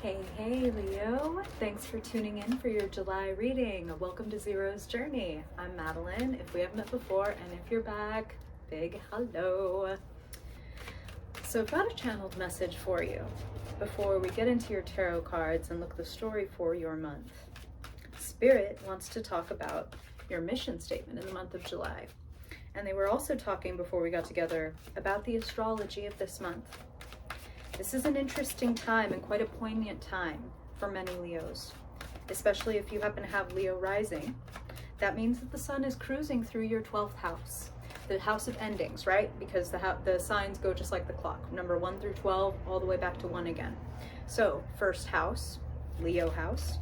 Hey Leo, thanks for tuning in for your July reading. Welcome to Zero's Journey. I'm Madeline, if we haven't met before, and if you're back, big hello. So I've got a channeled message for you before we get into your tarot cards and look the story for your month. Spirit wants to talk about your mission statement in the month of July. And they were also talking before we got together about the astrology of this month. This is an interesting time and quite a poignant time for many Leos, especially if you happen to have Leo rising. That means that the sun is cruising through your 12th house, the house of endings, right? Because the signs go just like the clock, number 1 through 12, all the way back to 1 again. So first house, Leo house.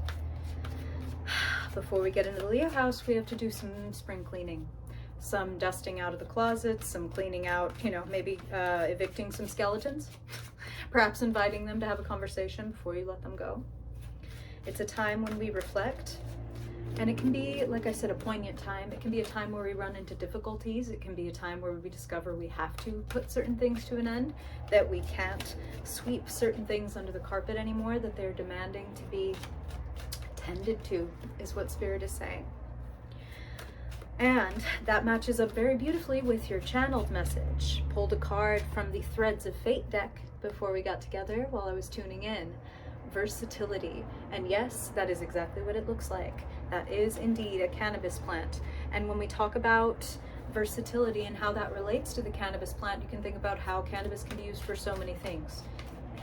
Before we get into the Leo house, we have to do some spring cleaning. Some dusting out of the closets, some cleaning out, maybe evicting some skeletons, perhaps inviting them to have a conversation before you let them go. It's a time when we reflect, and it can be, like I said, a poignant time. It can be a time where we run into difficulties. It can be a time where we discover we have to put certain things to an end, that we can't sweep certain things under the carpet anymore, that they're demanding to be tended to, is what Spirit is saying. And that matches up very beautifully with your channeled message. Pulled a card from the Threads of Fate deck before we got together while I was tuning in. Versatility. And yes, that is exactly what it looks like. That is indeed a cannabis plant. And when we talk about versatility and how that relates to the cannabis plant, you can think about how cannabis can be used for so many things.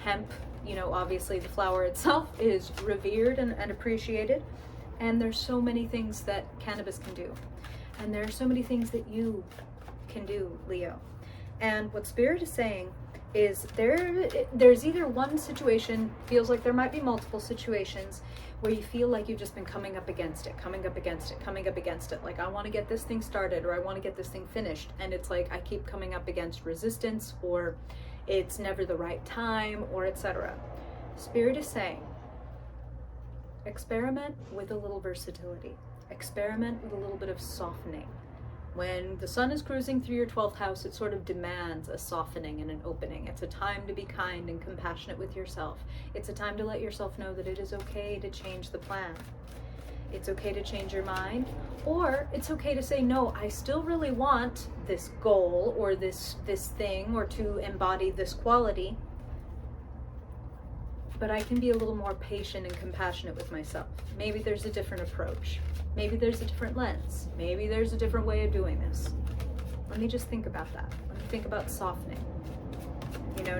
Hemp, obviously the flower itself is revered and appreciated. And there's so many things that cannabis can do. And there are so many things that you can do, Leo. And what Spirit is saying is there's either one situation, feels like there might be multiple situations, where you feel like you've just been coming up against it. Like, I want to get this thing started, or I want to get this thing finished. And it's like, I keep coming up against resistance, or it's never the right time, or etc. Spirit is saying, experiment with a little versatility. Experiment with a little bit of softening. When the sun is cruising through your 12th house, it sort of demands a softening and an opening. It's a time to be kind and compassionate with yourself. It's a time to let yourself know that it is okay to change the plan. It's okay to change your mind, or it's okay to say, no, I still really want this goal or this thing, or to embody this quality, but I can be a little more patient and compassionate with myself. Maybe there's a different approach. Maybe there's a different lens. Maybe there's a different way of doing this. Let me just think about that. Let me think about softening.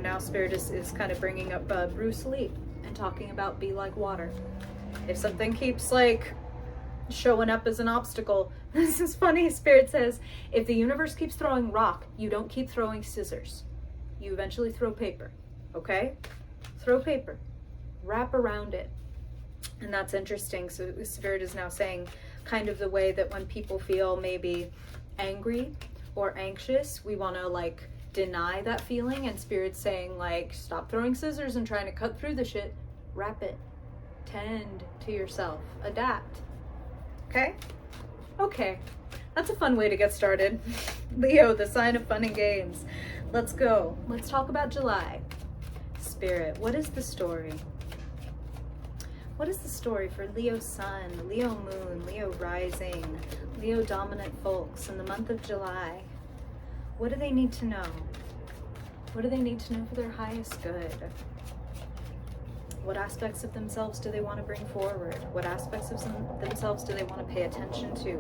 Now Spirit is kind of bringing up Bruce Lee and talking about be like water. If something keeps showing up as an obstacle, this is funny, Spirit says, if the universe keeps throwing rock, you don't keep throwing scissors. You eventually throw paper, okay? Throw paper, wrap around it. And that's interesting. So Spirit is now saying kind of the way that when people feel maybe angry or anxious, we want to deny that feeling, and Spirit's saying stop throwing scissors and trying to cut through the shit. Wrap it. Tend to yourself. Adapt. Okay. That's a fun way to get started. Leo, the sign of fun and games. Let's go. Let's talk about July. Spirit, what is the story? What is the story for Leo Sun, Leo Moon, Leo Rising, Leo Dominant folks in the month of July? What do they need to know? What do they need to know for their highest good? What aspects of themselves do they want to bring forward? What aspects of themselves do they want to pay attention to?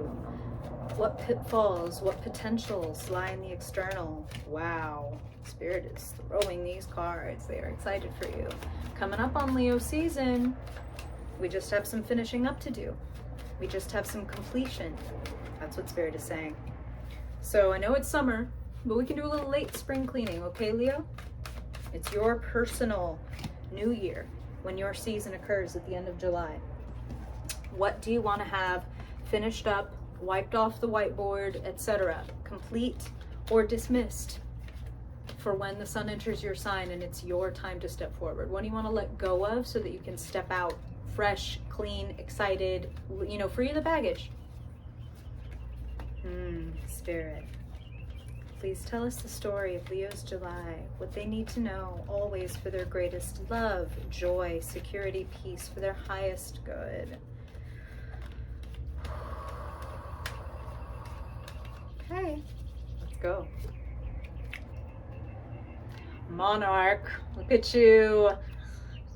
What pitfalls, what potentials lie in the external? Wow, Spirit is throwing these cards. They are excited for you. Coming up on Leo season, we just have some finishing up to do. We just have some completion. That's what Spirit is saying. So I know it's summer, but we can do a little late spring cleaning, okay, Leo? It's your personal new year when your season occurs at the end of July. What do you want to have finished up, wiped off the whiteboard, etc., complete or dismissed for when the sun enters your sign and it's your time to step forward? What do you want to let go of so that you can step out fresh, clean, excited, free of the baggage? Spirit, please tell us the story of Leo's July, what they need to know always for their greatest love, joy, security, peace, for their highest good. Okay, let's go. Monarch, look at you.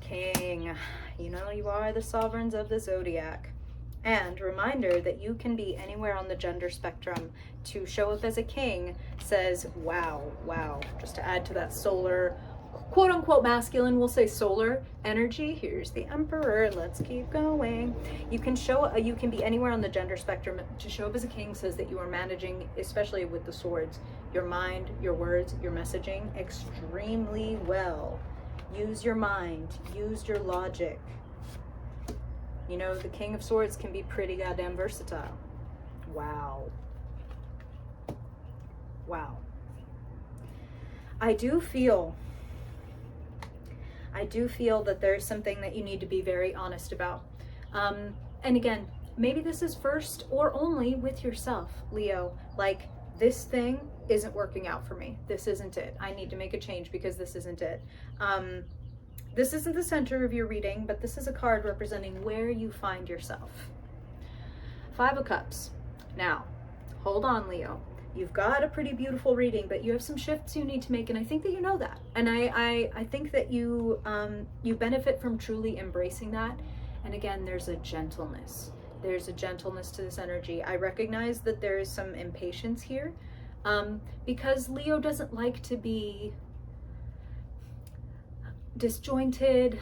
King, you know you are the sovereigns of the zodiac. And reminder that you can be anywhere on the gender spectrum. To show up as a king says, wow, wow. Just to add to that solar, quote unquote masculine, we'll say solar energy. Here's the emperor. Let's keep going. You can be anywhere on the gender spectrum. To show up as a king says that you are managing, especially with the swords, your mind, your words, your messaging extremely well. Use your mind, use your logic. You know, the King of Swords can be pretty goddamn versatile. Wow. Wow. I do feel that there's something that you need to be very honest about. And again, maybe this is first or only with yourself, Leo. Like, this thing isn't working out for me. This isn't it. I need to make a change because this isn't it. This isn't the center of your reading, but this is a card representing where you find yourself. 5 of Cups. Now, hold on, Leo. You've got a pretty beautiful reading, but you have some shifts you need to make, and I think that you know that. And I think that you benefit from truly embracing that. And again, there's a gentleness. There's a gentleness to this energy. I recognize that there is some impatience here, because Leo doesn't like to be disjointed,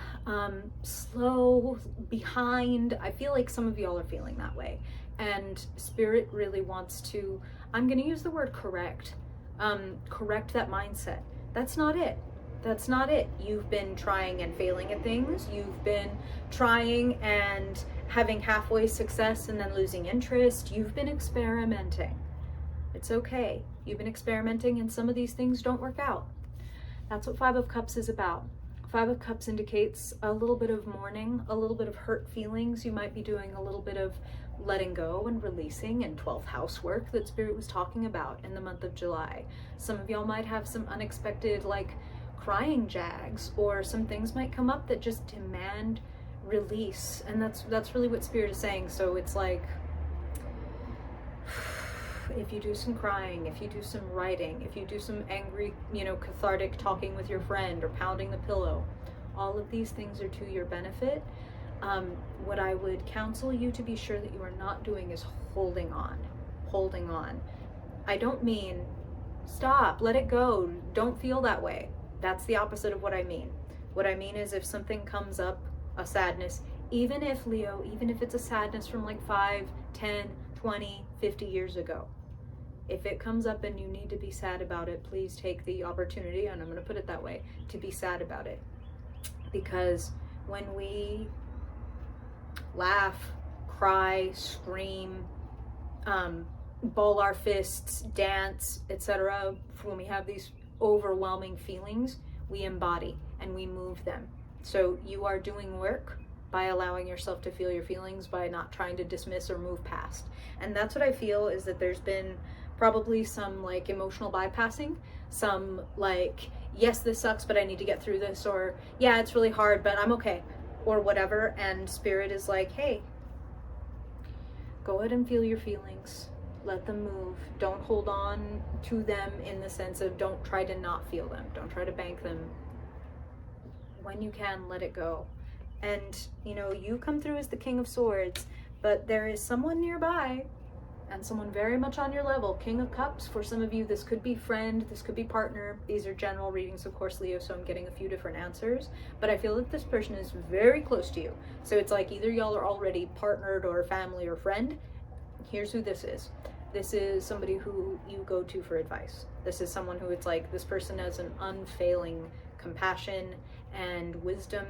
slow, behind. I feel like some of y'all are feeling that way, and Spirit really wants to, I'm going to use the word correct that mindset. That's not it. That's not it. You've been trying and failing at things. You've been trying and having halfway success and then losing interest. You've been experimenting. It's okay. You've been experimenting and some of these things don't work out. That's what 5 of Cups is about. 5 of Cups indicates a little bit of mourning, a little bit of hurt feelings. You might be doing a little bit of letting go and releasing and 12th house work that Spirit was talking about in the month of July. Some of y'all might have some unexpected, like, crying jags, or some things might come up that just demand release. And that's really what Spirit is saying. So it's like, if you do some crying, if you do some writing, if you do some angry, cathartic talking with your friend or pounding the pillow, all of these things are to your benefit. What I would counsel you to be sure that you are not doing is holding on. I don't mean stop, let it go, don't feel that way. That's the opposite of what I mean. What I mean is if something comes up, a sadness, even if it's a sadness from like 5, 10, 20, 50 years ago, if it comes up and you need to be sad about it, please take the opportunity, and I'm going to put it that way, to be sad about it. Because when we laugh, cry, scream, ball our fists, dance, etc., when we have these overwhelming feelings, we embody and we move them. So you are doing work by allowing yourself to feel your feelings, by not trying to dismiss or move past. And that's what I feel, is that there's been probably some like emotional bypassing, some like, yes, this sucks, but I need to get through this, or yeah, it's really hard, but I'm okay, or whatever. And Spirit is like, hey, go ahead and feel your feelings. Let them move. Don't hold on to them in the sense of don't try to not feel them. Don't try to bank them. When you can, let it go. And, you come through as the King of Swords, but there is someone nearby and someone very much on your level. King of Cups, for some of you, this could be friend, this could be partner. These are general readings, of course, Leo, so I'm getting a few different answers. But I feel that this person is very close to you. So it's like either y'all are already partnered or family or friend. Here's who this is. This is somebody who you go to for advice. This is someone who it's like, this person has an unfailing compassion and wisdom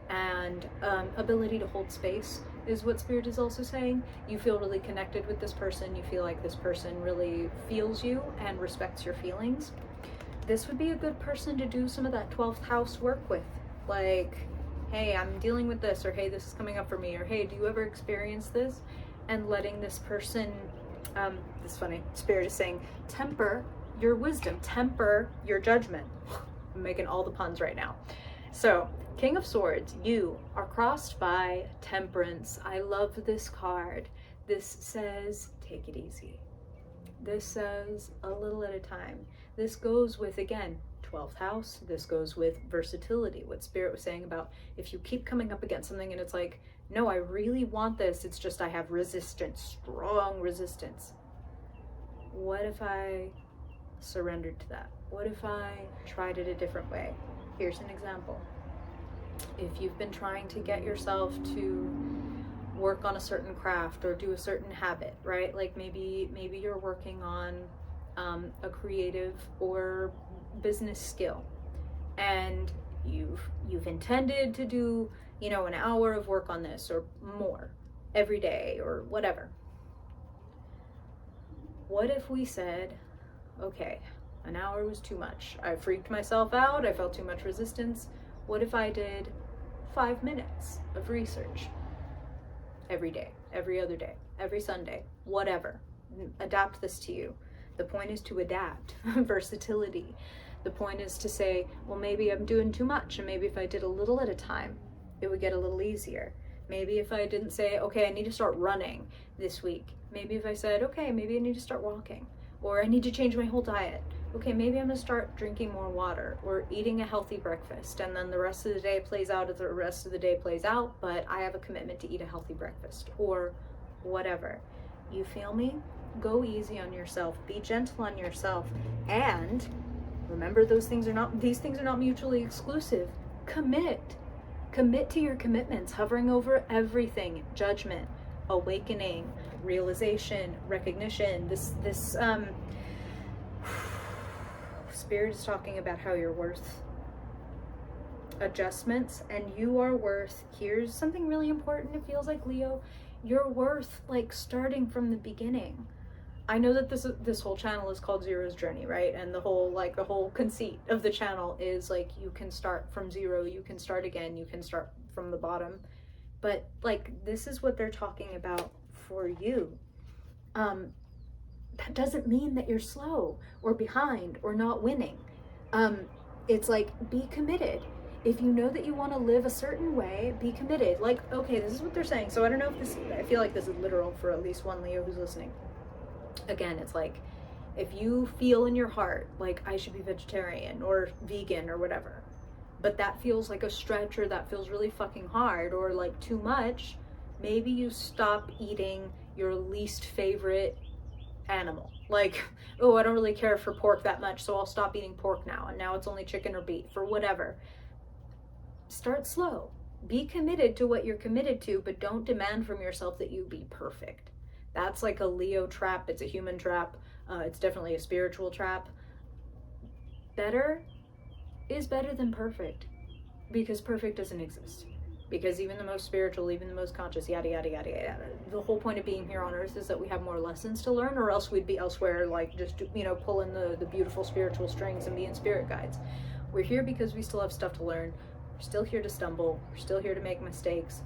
and ability to hold space, is what Spirit is also saying. You feel really connected with this person. You feel like this person really feels you and respects your feelings. This would be a good person to do some of that 12th house work with. Like, hey, I'm dealing with this, or hey, this is coming up for me, or hey, do you ever experience this? And letting this person, this funny, Spirit is saying, temper your wisdom, temper your judgment. I'm making all the puns right now. So, King of Swords, you are crossed by Temperance. I love this card. This says, take it easy. This says, a little at a time. This goes with, again, 12th house. This goes with versatility. What Spirit was saying about if you keep coming up against something and it's like, no, I really want this. It's just I have resistance, strong resistance. What if I surrendered to that? What if I tried it a different way? Here's an example. If you've been trying to get yourself to work on a certain craft or do a certain habit, right? Like maybe you're working on a creative or business skill, and you've intended to do, you know, an hour of work on this or more every day or whatever. What if we said, okay, an hour was too much. I freaked myself out. I felt too much resistance. What if I did 5 minutes of research every day, every other day, every Sunday, whatever? Adapt this to you. The point is to adapt. Versatility. The point is to say, well, maybe I'm doing too much, and maybe if I did a little at a time, it would get a little easier. Maybe if I didn't say, okay, I need to start running this week. Maybe if I said, okay, maybe I need to start walking, or I need to change my whole diet. Okay, maybe I'm gonna start drinking more water or eating a healthy breakfast, and then the rest of the day plays out as the rest of the day plays out, but I have a commitment to eat a healthy breakfast or whatever. You feel me? Go easy on yourself, be gentle on yourself, and remember these things are not mutually exclusive. Commit to your commitments, hovering over everything, judgment, awakening, realization, recognition. This Spirit is talking about how you're worth adjustments, and you are worth, here's something really important, it feels like, Leo, you're worth like starting from the beginning. I know that this whole channel is called Zero's Journey, right? And the whole conceit of the channel is like, you can start from zero, you can start again, you can start from the bottom. But like, this is what they're talking about for you. That doesn't mean that you're slow or behind or not winning. It's like, be committed. If you know that you want to live a certain way, be committed. Like, okay, this is what they're saying. So I don't know if this, I feel like this is literal for at least one Leo who's listening. Again, it's like, if you feel in your heart like I should be vegetarian or vegan or whatever, but that feels like a stretch, or that feels really fucking hard, or like too much, maybe you stop eating your least favorite animal. Like, oh, I don't really care for pork that much, so I'll stop eating pork now, and now it's only chicken or beef or whatever. Start slow. Be committed to what you're committed to, but don't demand from yourself that you be perfect. That's like a Leo trap. It's a human trap. It's definitely a spiritual trap. Better is better than perfect, because perfect doesn't exist. Because even the most spiritual, even the most conscious, yada, yada, yada, yada. The whole point of being here on earth is that we have more lessons to learn, or else we'd be elsewhere, like just, you know, pulling the beautiful spiritual strings and being spirit guides. We're here because we still have stuff to learn. We're still here to stumble. We're still here to make mistakes.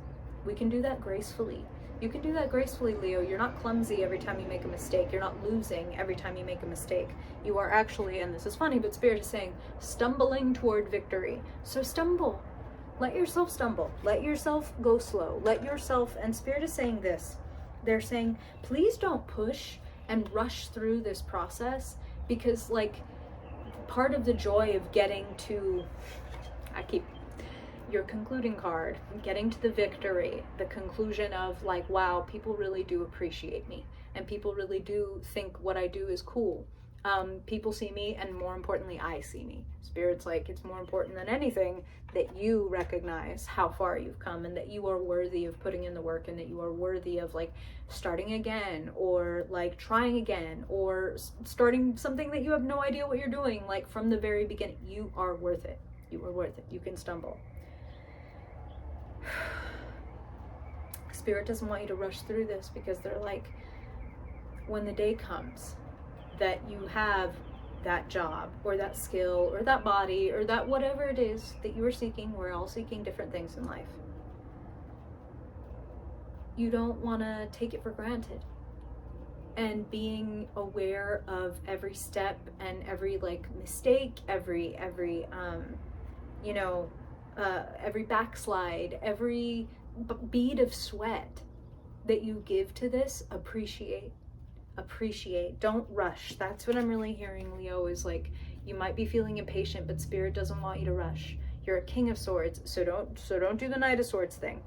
We can do that gracefully. You can do that gracefully, Leo. You're not clumsy every time you make a mistake. You're not losing every time you make a mistake. You are actually, and this is funny, but Spirit is saying, stumbling toward victory. So stumble. Let yourself stumble. Let yourself go slow. Let yourself, and Spirit is saying this. They're saying, please don't push and rush through this process, because like, part of the joy of getting to, your concluding card, getting to the victory, the conclusion of like, wow, people really do appreciate me, and people really do think what I do is cool. People see me, and more importantly, I see me. Spirit's like, it's more important than anything that you recognize how far you've come, and that you are worthy of putting in the work, and that you are worthy of like starting again, or like trying again, or starting something that you have no idea what you're doing, like from the very beginning. You are worth it. You are worth it. You can stumble. Spirit doesn't want you to rush through this, because they're like, when the day comes that you have that job or that skill or that body or that whatever it is that you are seeking, we're all seeking different things in life, you don't want to take it for granted. and being aware of every step and every like mistake, every you know, every backslide, every bead of sweat that you give to this. Appreciate. Don't rush. That's what I'm really hearing, Leo, is like, you might be feeling impatient, but Spirit doesn't want you to rush. You're a King of Swords, so don't do the Knight of Swords thing,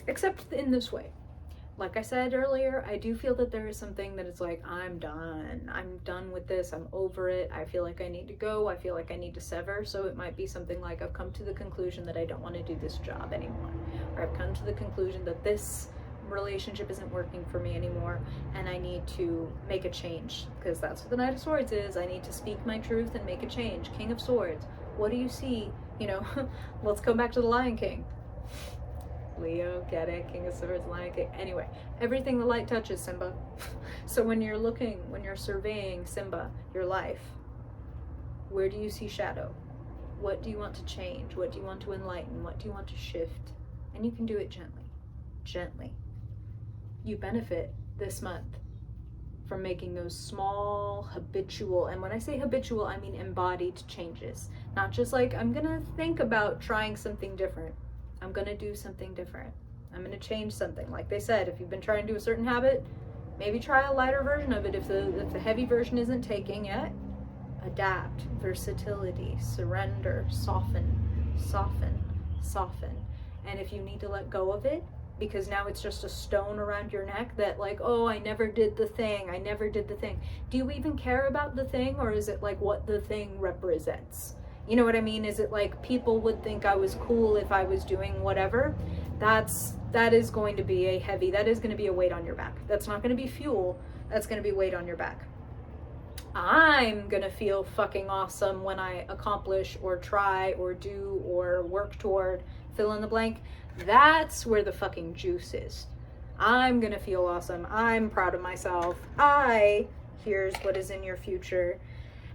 except in this way. Like I said earlier, I do feel that there is something that is like, I'm done with this, I'm over it, I feel like I need to go, I feel like I need to sever. So it might be something like, I've come to the conclusion that I don't want to do this job anymore, or I've come to the conclusion that this relationship isn't working for me anymore, and I need to make a change, because that's what the Knight of Swords is. I need to speak my truth and make a change. King of Swords, what do you see? You know, let's go back to the Lion King. Leo, get it? King of Swords, Lion King. Anyway, everything the light touches, Simba. So when you're surveying, Simba, your life, where do you see shadow? What do you want to change? What do you want to enlighten? What do you want to shift? And you can do it gently. You benefit this month from making those small habitual, and when I say habitual, I mean embodied changes. Not just like, I'm gonna think about trying something different. I'm gonna do something different. I'm gonna change something. Like they said, if you've been trying to do a certain habit, maybe try a lighter version of it. If the heavy version isn't taking yet, adapt. Versatility, surrender, soften. And if you need to let go of it, because now it's just a stone around your neck that like, oh, I never did the thing. Do you even care about the thing, or is it like what the thing represents? You know what I mean? Is it like, people would think I was cool if I was doing whatever? That is going to be a weight on your back. That's not going to be fuel. That's going to be weight on your back. I'm going to feel fucking awesome when I accomplish or try or do or work toward, fill in the blank. That's where the fucking juice is. I'm going to feel awesome. I'm proud of myself. Here's what is in your future,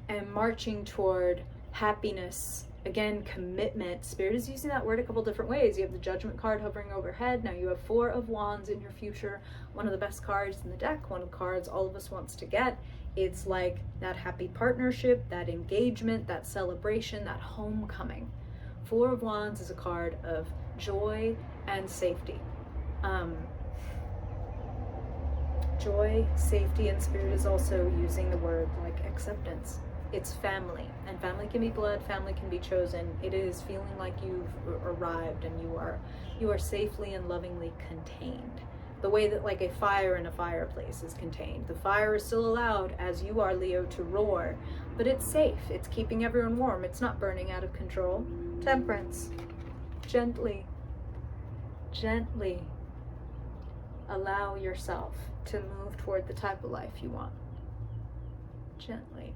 and marching toward happiness. Again, commitment. Spirit is using that word a couple different ways. You have the Judgment card hovering overhead. Now you have Four of Wands in your future. One of the best cards in the deck. One of the cards all of us wants to get. It's like that happy partnership, that engagement, that celebration, that homecoming. Four of Wands is a card of joy and safety. Joy, safety, and Spirit is also using the word like acceptance. It's family, and family can be blood, family can be chosen. It is feeling like you've arrived and you are safely and lovingly contained. The way that like a fire in a fireplace is contained. The fire is still allowed, as you are, Leo, to roar, but it's safe. It's keeping everyone warm. It's not burning out of control. Temperance. Gently allow yourself to move toward the type of life you want. Gently,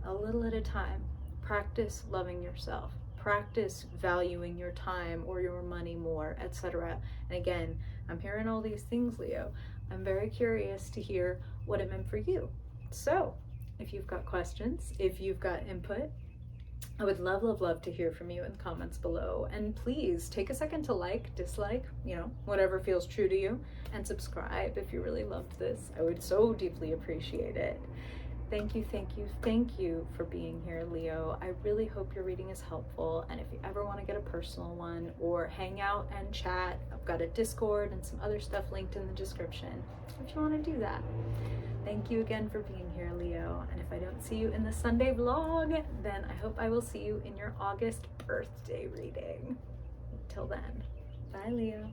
a little at a time. Practice loving yourself. Practice valuing your time or your money more, etc. And again, I'm hearing all these things, Leo. I'm very curious to hear what it meant for you. So if you've got questions, if you've got input, I would love to hear from you in the comments below. And please take a second to like, dislike, whatever feels true to you, and subscribe if you really loved this. I would so deeply appreciate it. Thank you for being here, Leo. I really hope your reading is helpful. And if you ever want to get a personal one or hang out and chat, I've got a Discord and some other stuff linked in the description if you want to do that. Thank you again for being here, Leo. And if I don't see you in the Sunday vlog, then I hope I will see you in your August birthday reading. Until then, bye, Leo.